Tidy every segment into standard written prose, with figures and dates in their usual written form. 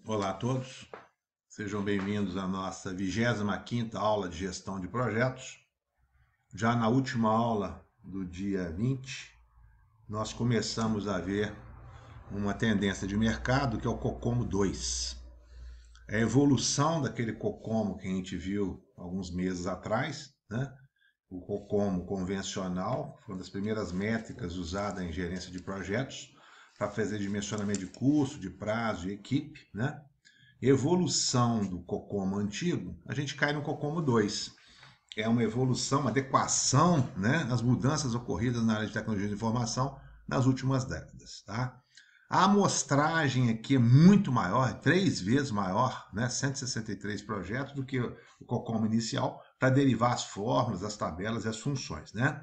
Olá a todos, sejam bem-vindos à nossa 25ª aula de gestão de projetos. Já na última aula do dia 20, nós começamos a ver uma tendência de mercado que é o COCOMO 2. É a evolução daquele COCOMO que a gente viu alguns meses atrás, né? O COCOMO convencional, foi uma das primeiras métricas usadas em gerência de projetos para fazer dimensionamento de custo, de prazo e equipe, né? Evolução do COCOMO antigo, a gente cai no COCOMO 2. É uma evolução, uma adequação, né, às mudanças ocorridas na área de tecnologia de informação nas últimas décadas. Tá? A amostragem aqui é muito maior, 3 vezes maior, né, 163 projetos, do que o COCOMO inicial, para derivar as fórmulas, as tabelas e as funções. Né?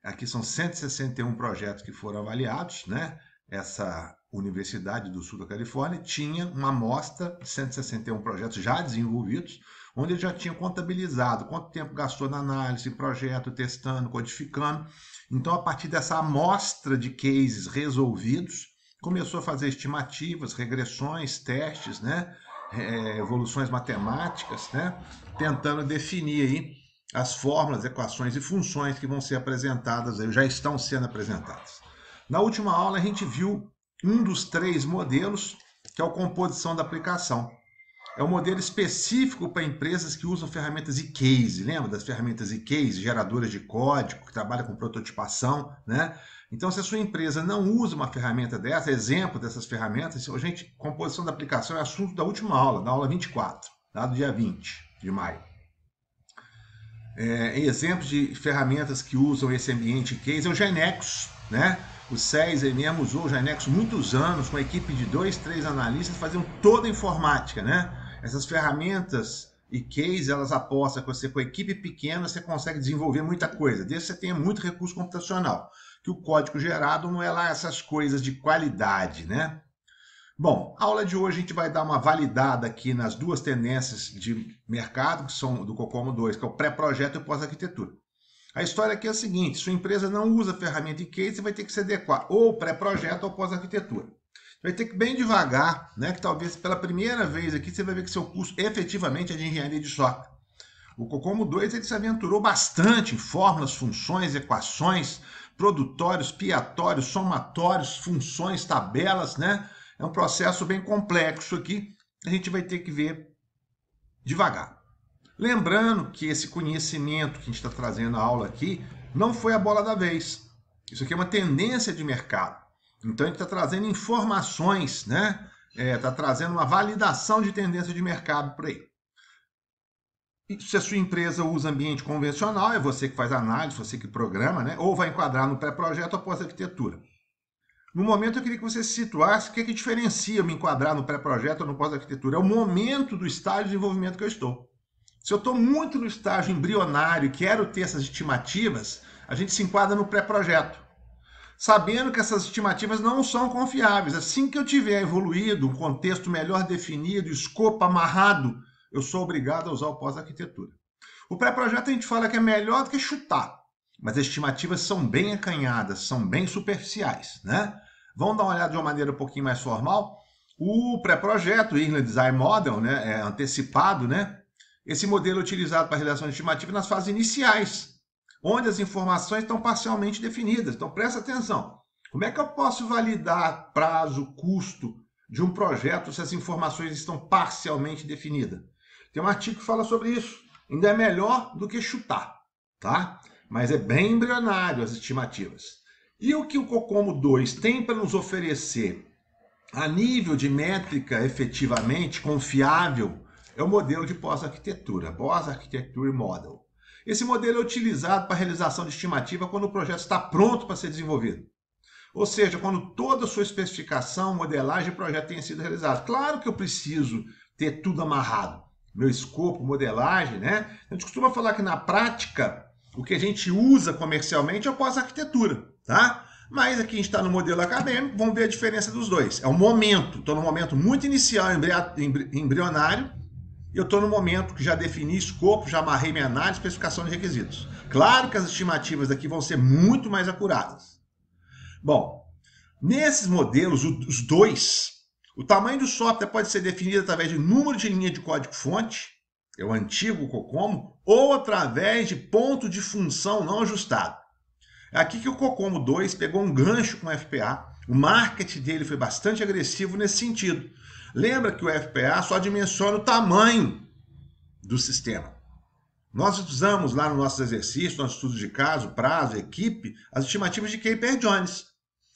Aqui são 161 projetos que foram avaliados, né? Essa Universidade do Sul da Califórnia tinha uma amostra de 161 projetos já desenvolvidos, onde ele já tinha contabilizado quanto tempo gastou na análise, projeto, testando, codificando. Então, a partir dessa amostra de cases resolvidos, começou a fazer estimativas, regressões, testes, né? Evoluções matemáticas, né? Tentando definir aí as fórmulas, equações e funções que vão ser apresentadas, já estão sendo apresentadas. Na última aula, a gente viu um dos 3 modelos, que é a composição da aplicação. É um modelo específico para empresas que usam ferramentas e-case. Lembra das ferramentas e-case, geradoras de código, que trabalham com prototipação, né? Então, se a sua empresa não usa uma ferramenta dessa, exemplo dessas ferramentas, gente, composição da aplicação é assunto da última aula, da aula 24, tá? Do dia 20 de maio. Exemplos de ferramentas que usam esse ambiente case é o Genexus, né? O SES mesmo usou o Genexus muitos anos, com uma equipe de 2, 3 analistas, faziam toda a informática, né? Essas ferramentas e case, elas apostam que você, com a equipe pequena, você consegue desenvolver muita coisa, desde que você tenha muito recurso computacional, que o código gerado não é lá essas coisas de qualidade, né? Bom, a aula de hoje a gente vai dar uma validada aqui nas 2 tendências de mercado, que são do COCOMO 2, que é o pré-projeto e o pós-arquitetura. A história aqui é a seguinte: sua empresa não usa ferramenta e-case, você vai ter que se adequar ou pré-projeto ou pós-arquitetura. Vai ter que ir bem devagar, né? Que talvez pela primeira vez aqui você vai ver que seu curso efetivamente é de engenharia de software. O COCOMO 2 ele se aventurou bastante em fórmulas, funções, equações, produtórios, piatórios, somatórios, funções, tabelas, né? É um processo bem complexo aqui, a gente vai ter que ver devagar. Lembrando que esse conhecimento que a gente está trazendo na aula aqui não foi a bola da vez. Isso aqui é uma tendência de mercado. Então a gente está trazendo informações, né? Está trazendo uma validação de tendência de mercado por aí. E se a sua empresa usa ambiente convencional, é você que faz análise, você que programa, né? Ou vai enquadrar no pré-projeto ou pós-arquitetura. No momento, eu queria que você se situasse o que diferencia me enquadrar no pré-projeto ou no pós-arquitetura. É o momento do estágio de desenvolvimento que eu estou. Se eu estou muito no estágio embrionário e quero ter essas estimativas, a gente se enquadra no pré-projeto, sabendo que essas estimativas não são confiáveis. Assim que eu tiver evoluído, um contexto melhor definido, escopo amarrado, eu sou obrigado a usar o pós-arquitetura. O pré-projeto a gente fala que é melhor do que chutar, mas as estimativas são bem acanhadas, são bem superficiais, né? Vamos dar uma olhada de uma maneira um pouquinho mais formal. O pré-projeto, o Inland Design Model, né, é antecipado, né? Esse modelo é utilizado para a realização de estimativa nas fases iniciais, onde as informações estão parcialmente definidas. Então, presta atenção. Como é que eu posso validar prazo, custo de um projeto se as informações estão parcialmente definidas? Tem um artigo que fala sobre isso. Ainda é melhor do que chutar, tá? Mas é bem embrionário as estimativas. E o que o COCOMO 2 tem para nos oferecer a nível de métrica efetivamente confiável é o modelo de pós-arquitetura, Pós-Architecture Model. Esse modelo é utilizado para a realização de estimativa quando o projeto está pronto para ser desenvolvido. Ou seja, quando toda a sua especificação, modelagem e projeto tenha sido realizado. Claro que eu preciso ter tudo amarrado. Meu escopo, modelagem, né? A gente costuma falar que na prática, o que a gente usa comercialmente é o pós-arquitetura, tá? Mas aqui a gente está no modelo acadêmico, vamos ver a diferença dos dois. É um momento, estou no momento muito inicial, embrionário, e eu estou no momento que já defini escopo, já amarrei minha análise, especificação de requisitos. Claro que as estimativas daqui vão ser muito mais acuradas. Bom, nesses modelos, os dois, O tamanho do software pode ser definido através de número de linha de código-fonte, é o antigo COCOMO, ou através de ponto de função não ajustado. É aqui que o COCOMO 2 pegou um gancho com o FPA. O marketing dele foi bastante agressivo nesse sentido. Lembra que o FPA só dimensiona o tamanho do sistema. Nós usamos lá no nosso exercício, no nosso estudo de caso, prazo, equipe, as estimativas de Capers-Jones.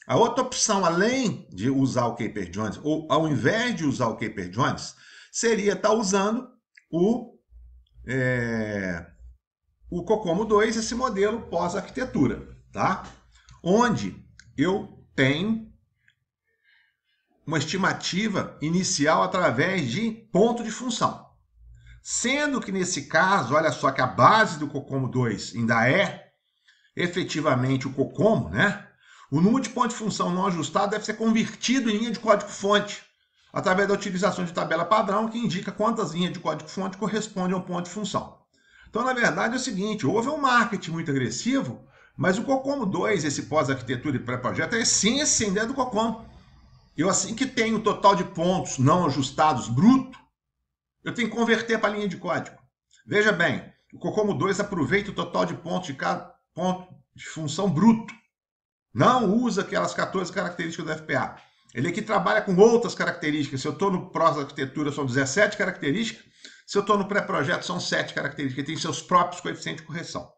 A outra opção, além de usar o Capers-Jones, ou ao invés de usar o Capers-Jones, seria estar usando o COCOMO 2, esse modelo pós-arquitetura, tá? Onde eu tenho uma estimativa inicial através de ponto de função. Sendo que nesse caso, olha só que a base do COCOMO 2 ainda é efetivamente o COCOMO, né? O número de ponto de função não ajustado deve ser convertido em linha de código-fonte através da utilização de tabela padrão que indica quantas linhas de código-fonte correspondem ao ponto de função. Então, na verdade, é o seguinte, houve um marketing muito agressivo, mas o COCOMO 2, esse pós-arquitetura e pré-projeto, é a essência ainda do COCOMO. Eu, assim que tenho o total de pontos não ajustados bruto, eu tenho que converter para a linha de código. Veja bem, o COCOMO 2 aproveita o total de pontos de cada ponto de função bruto. Não usa aquelas 14 características do FPA. Ele aqui trabalha com outras características. Se eu estou no pós-arquitetura, são 17 características. Se eu estou no pré-projeto, são 7 características. Ele tem seus próprios coeficientes de correção.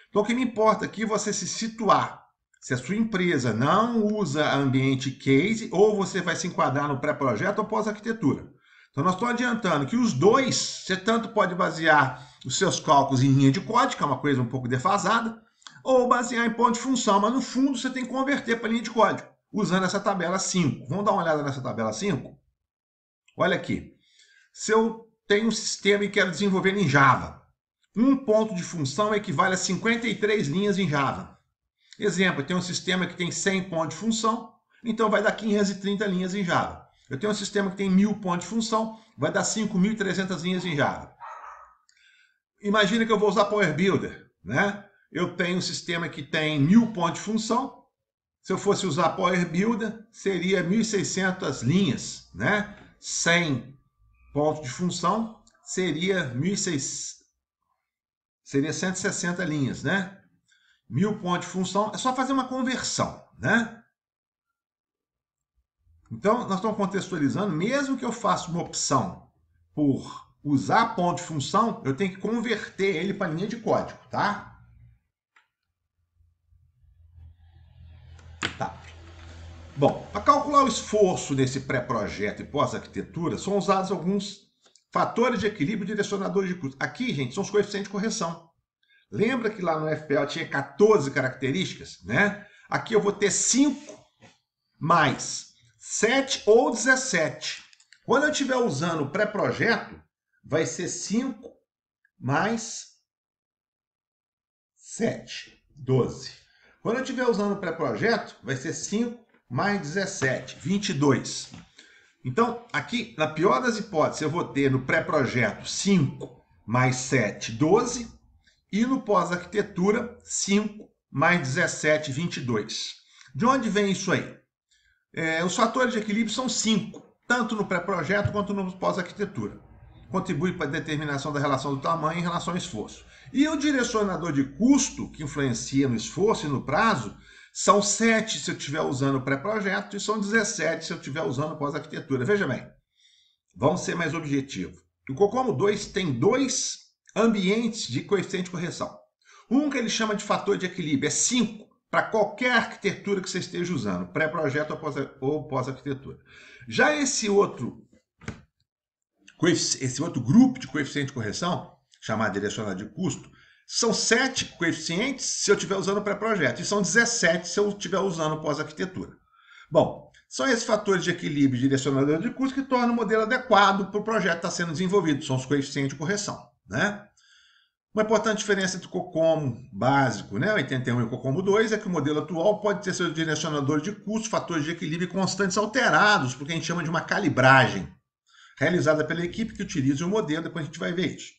Então, o que me importa aqui é você se situar. Se a sua empresa não usa ambiente case, ou você vai se enquadrar no pré-projeto ou pós-arquitetura. Então, nós estamos adiantando que os dois, você tanto pode basear os seus cálculos em linha de código, que é uma coisa um pouco defasada, ou basear em ponto de função, mas no fundo você tem que converter para linha de código, usando essa tabela 5. Vamos dar uma olhada nessa tabela 5? Olha aqui. Se eu tenho um sistema e quero desenvolver em Java, um ponto de função equivale a 53 linhas em Java. Exemplo, eu tenho um sistema que tem 100 pontos de função, então vai dar 530 linhas em Java. Eu tenho um sistema que tem 1000 pontos de função, vai dar 5.300 linhas em Java. Imagina que eu vou usar Power Builder, né? Eu tenho um sistema que tem 1000 pontos de função. Se eu fosse usar Power Builder, seria 1.600 linhas, né? 100 pontos de função seria 160 linhas, né? 1000 pontos de função, é só fazer uma conversão, né? Então, nós estamos contextualizando, mesmo que eu faça uma opção por usar ponto de função, eu tenho que converter ele para linha de código, tá? Bom, para calcular o esforço desse pré-projeto e pós-arquitetura, são usados alguns fatores de equilíbrio e direcionadores de custo. Aqui, gente, são os coeficientes de correção. Lembra que lá no FPA eu tinha 14 características, né? Aqui eu vou ter 5 mais 7 ou 17. Quando eu estiver usando o pré-projeto, vai ser 5 mais 7, 12. Quando eu estiver usando o pré-projeto, vai ser 5 mais 17, 22. Então, aqui, na pior das hipóteses, eu vou ter no pré-projeto 5 mais 7, 12. E no pós-arquitetura, 5 mais 17, 22. De onde vem isso aí? Os fatores de equilíbrio são 5, tanto no pré-projeto quanto no pós-arquitetura. Contribui para a determinação da relação do tamanho em relação ao esforço. E o direcionador de custo, que influencia no esforço e no prazo, são 7 se eu estiver usando o pré-projeto e são 17 se eu estiver usando o pós-arquitetura. Veja bem, vamos ser mais objetivos. O COCOMO 2 tem 2 ambientes de coeficiente de correção. Um que ele chama de fator de equilíbrio, é 5 para qualquer arquitetura que você esteja usando, pré-projeto ou pós-arquitetura. Já esse outro grupo de coeficiente de correção, chamado direcionador de custo, são 7 coeficientes se eu estiver usando o pré-projeto e são 17 se eu estiver usando pós-arquitetura. Bom, são esses fatores de equilíbrio e direcionador de custo que tornam o modelo adequado para o projeto estar sendo desenvolvido, são os coeficientes de correção, né? Uma importante diferença entre o COCOMO básico, né, 81 e o COCOMO 2, é que o modelo atual pode ter seu direcionador de custo, fatores de equilíbrio constantes alterados, porque a gente chama de uma calibragem, realizada pela equipe que utiliza o modelo, depois a gente vai ver isso.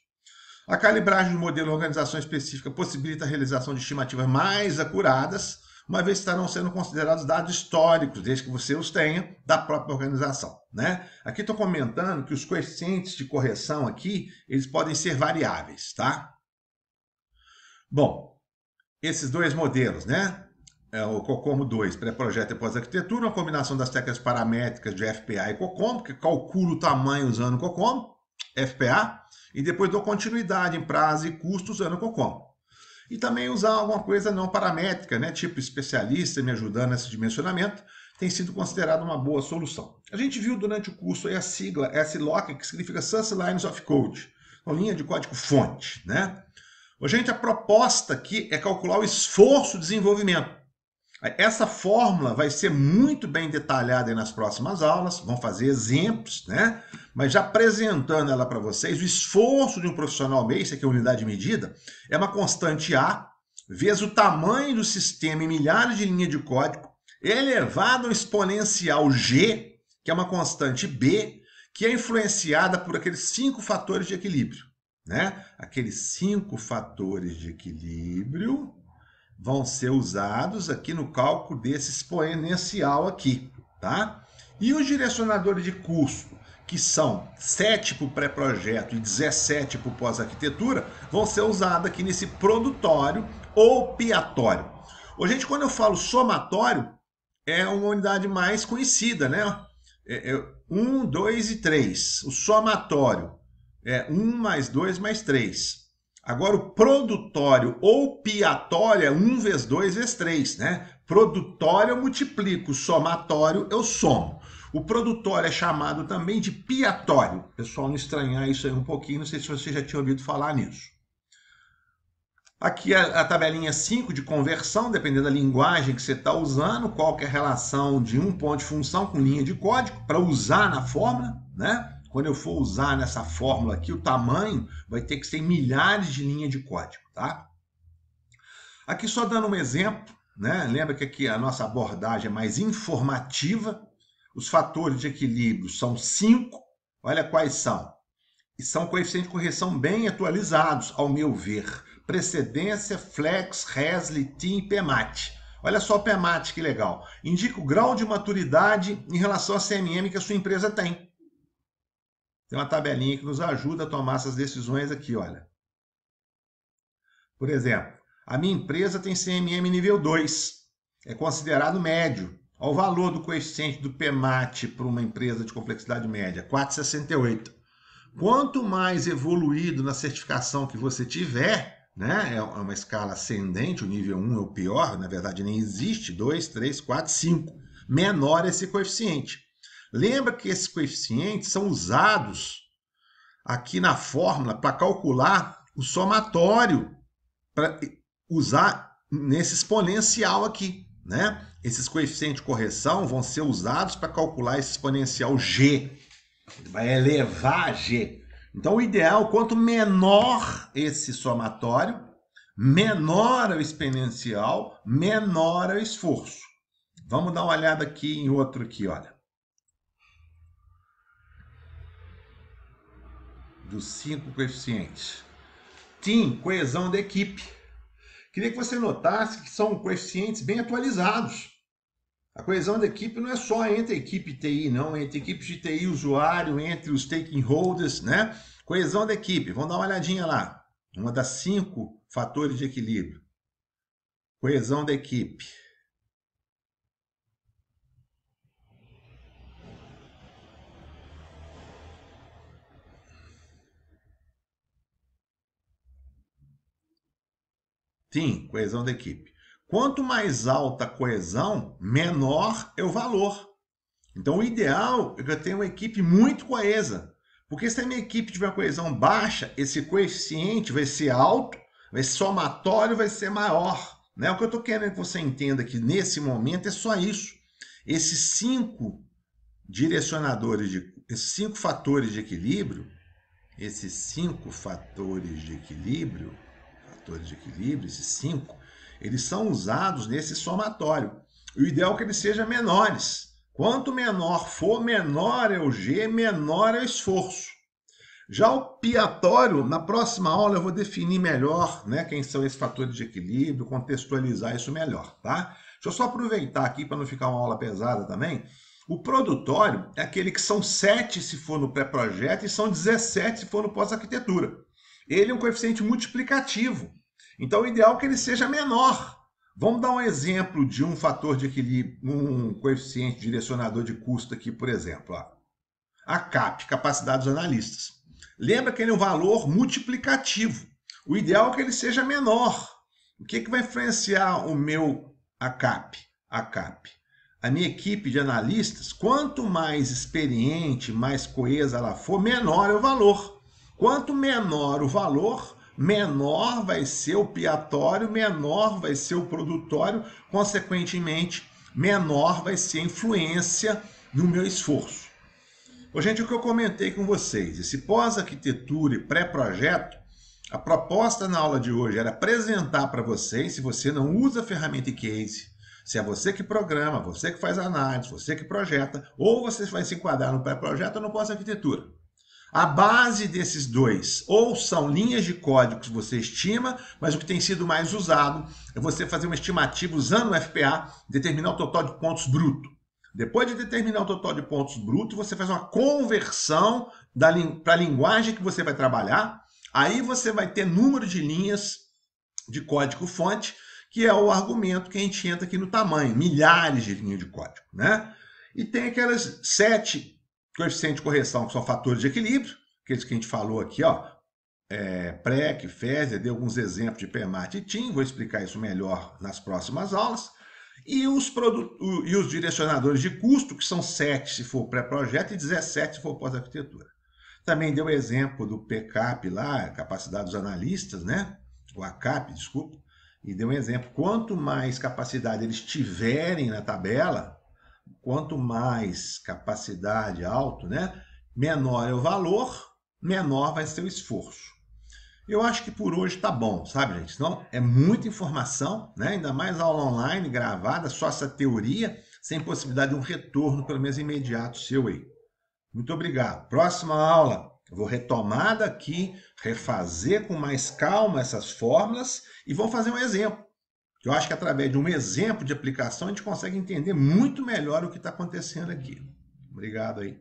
A calibragem do modelo em organização específica possibilita a realização de estimativas mais acuradas, uma vez que estarão sendo considerados dados históricos, desde que você os tenha, da própria organização, né? Aqui estou comentando que os coeficientes de correção aqui, eles podem ser variáveis, tá? Bom, esses dois modelos, né? O COCOMO 2, pré-projeto e pós-arquitetura, uma combinação das técnicas paramétricas de FPA e COCOMO, que calcula o tamanho usando o COCOMO, FPA, e depois dou continuidade em prazo e custo usando o COCOMO. E também usar alguma coisa não paramétrica, né? Tipo especialista me ajudando nesse dimensionamento, tem sido considerado uma boa solução. A gente viu durante o curso aí a sigla SLOC, que significa Source Lines of Code, uma linha de código fonte, né? Gente, a proposta aqui é calcular o esforço de desenvolvimento. Essa fórmula vai ser muito bem detalhada aí nas próximas aulas, vão fazer exemplos, né? Mas já apresentando ela para vocês, o esforço de um profissional MEI, isso aqui é a unidade de medida, é uma constante A, vezes o tamanho do sistema em milhares de linhas de código, elevado ao exponencial G, que é uma constante B, que é influenciada por aqueles 5 fatores de equilíbrio, né? Aqueles 5 fatores de equilíbrio vão ser usados aqui no cálculo desse exponencial aqui, tá? E os direcionadores de custo, que são 7 para o pré-projeto e 17 para o pós-arquitetura, vão ser usados aqui nesse produtório ou piatório. Gente, quando eu falo somatório, é uma unidade mais conhecida, né? 1, 2 e 3. O somatório é 1 mais 2 mais 3. Agora, o produtório ou piatório é 1 vezes 2 vezes 3, né? Produtório eu multiplico, somatório eu somo. O produtório é chamado também de piatório. Pessoal, não estranhar isso aí um pouquinho, não sei se você já tinha ouvido falar nisso. Aqui a tabelinha 5 de conversão, dependendo da linguagem que você está usando, qual que é a relação de um ponto de função com linha de código, para usar na fórmula, né? Quando eu for usar nessa fórmula aqui, o tamanho vai ter que ser milhares de linhas de código, tá? Aqui só dando um exemplo, né? Lembra que aqui a nossa abordagem é mais informativa. Os fatores de equilíbrio são 5. Olha quais são. E são coeficientes de correção bem atualizados, ao meu ver. Precedência, Flex, Resli, TIM e PMAT. Olha só o PMAT, que legal. Indica o grau de maturidade em relação à CMM que a sua empresa tem. Tem uma tabelinha que nos ajuda a tomar essas decisões aqui, olha. Por exemplo, a minha empresa tem CMM nível 2. É considerado médio. Olha o valor do coeficiente do PMAT para uma empresa de complexidade média, 4,68. Quanto mais evoluído na certificação que você tiver, né? É uma escala ascendente, o nível 1 é o pior, na verdade nem existe, 2, 3, 4, 5. Menor esse coeficiente. Lembra que esses coeficientes são usados aqui na fórmula para calcular o somatório, para usar nesse exponencial aqui, né? Esses coeficientes de correção vão ser usados para calcular esse exponencial G. Vai elevar G. Então, o ideal, quanto menor esse somatório, menor é o exponencial, menor é o esforço. Vamos dar uma olhada aqui em outro aqui, olha. Dos 5 coeficientes. TIM, coesão da equipe. Queria que você notasse que são coeficientes bem atualizados. A coesão da equipe não é só entre a equipe TI, não, entre equipes de TI, usuário, entre os stakeholders, né? Coesão da equipe, vamos dar uma olhadinha lá. Uma das 5 fatores de equilíbrio. Coesão da equipe. Sim, coesão da equipe. Quanto mais alta a coesão, menor é o valor. Então, o ideal é que eu tenha uma equipe muito coesa. Porque se a minha equipe tiver uma coesão baixa, esse coeficiente vai ser alto, esse somatório vai ser maior. Né? O que eu estou querendo que você entenda aqui nesse momento é só isso. Esses 5 direcionadores, esses 5 fatores de equilíbrio, esses 5 fatores de equilíbrio, esses 5, eles são usados nesse somatório. O ideal é que eles sejam menores. Quanto menor for, menor é o G, menor é o esforço. Já o piatório, na próxima aula eu vou definir melhor, né, quem são esses fatores de equilíbrio, contextualizar isso melhor, tá? Deixa eu só aproveitar aqui para não ficar uma aula pesada também. O produtório é aquele que são 7 se for no pré-projeto e são 17 se for no pós-arquitetura. Ele é um coeficiente multiplicativo. Então, o ideal é que ele seja menor. Vamos dar um exemplo de um fator de equilíbrio, um coeficiente direcionador de custo aqui, por exemplo. Ó. A CAP, capacidade dos analistas. Lembra que ele é um valor multiplicativo. O ideal é que ele seja menor. O que vai influenciar o meu ACAP? A minha equipe de analistas, quanto mais experiente, mais coesa ela for, menor é o valor. Quanto menor o valor, menor vai ser o piatório, menor vai ser o produtório, consequentemente, menor vai ser a influência no meu esforço. Ô, gente, o que eu comentei com vocês, esse pós-arquitetura e pré-projeto, a proposta na aula de hoje era apresentar para vocês, se você não usa a ferramenta e-case, se é você que programa, você que faz análise, você que projeta, ou você vai se enquadrar no pré-projeto ou no pós-arquitetura. A base desses dois, ou são linhas de código que você estima, mas o que tem sido mais usado é você fazer uma estimativa usando o FPA, determinar o total de pontos bruto. Depois de determinar o total de pontos brutos, você faz uma conversão para a linguagem que você vai trabalhar. Aí você vai ter número de linhas de código-fonte, que é o argumento que a gente entra aqui no tamanho, milhares de linhas de código, né? E tem aquelas 7 coeficientes de correção, que são fatores de equilíbrio, aqueles que a gente falou aqui, ó, PREC, FESE, dei alguns exemplos de PEMAT e TIM, vou explicar isso melhor nas próximas aulas. E os direcionadores de custo, que são 7 se for pré-projeto e 17 se for pós-arquitetura. Também deu o exemplo do PCAP lá, capacidade dos analistas, né? O ACAP, desculpa. E deu um exemplo. Quanto mais capacidade eles tiverem na tabela, quanto mais capacidade alto, né? Menor é o valor, menor vai ser o esforço. Eu acho que por hoje tá bom, sabe, gente? Senão é muita informação, né? Ainda mais aula online, gravada, só essa teoria, sem possibilidade de um retorno, pelo menos imediato, seu aí. Muito obrigado. Próxima aula, eu vou retomar daqui, refazer com mais calma essas fórmulas e vou fazer um exemplo. Eu acho que através de um exemplo de aplicação a gente consegue entender muito melhor o que está acontecendo aqui. Obrigado aí.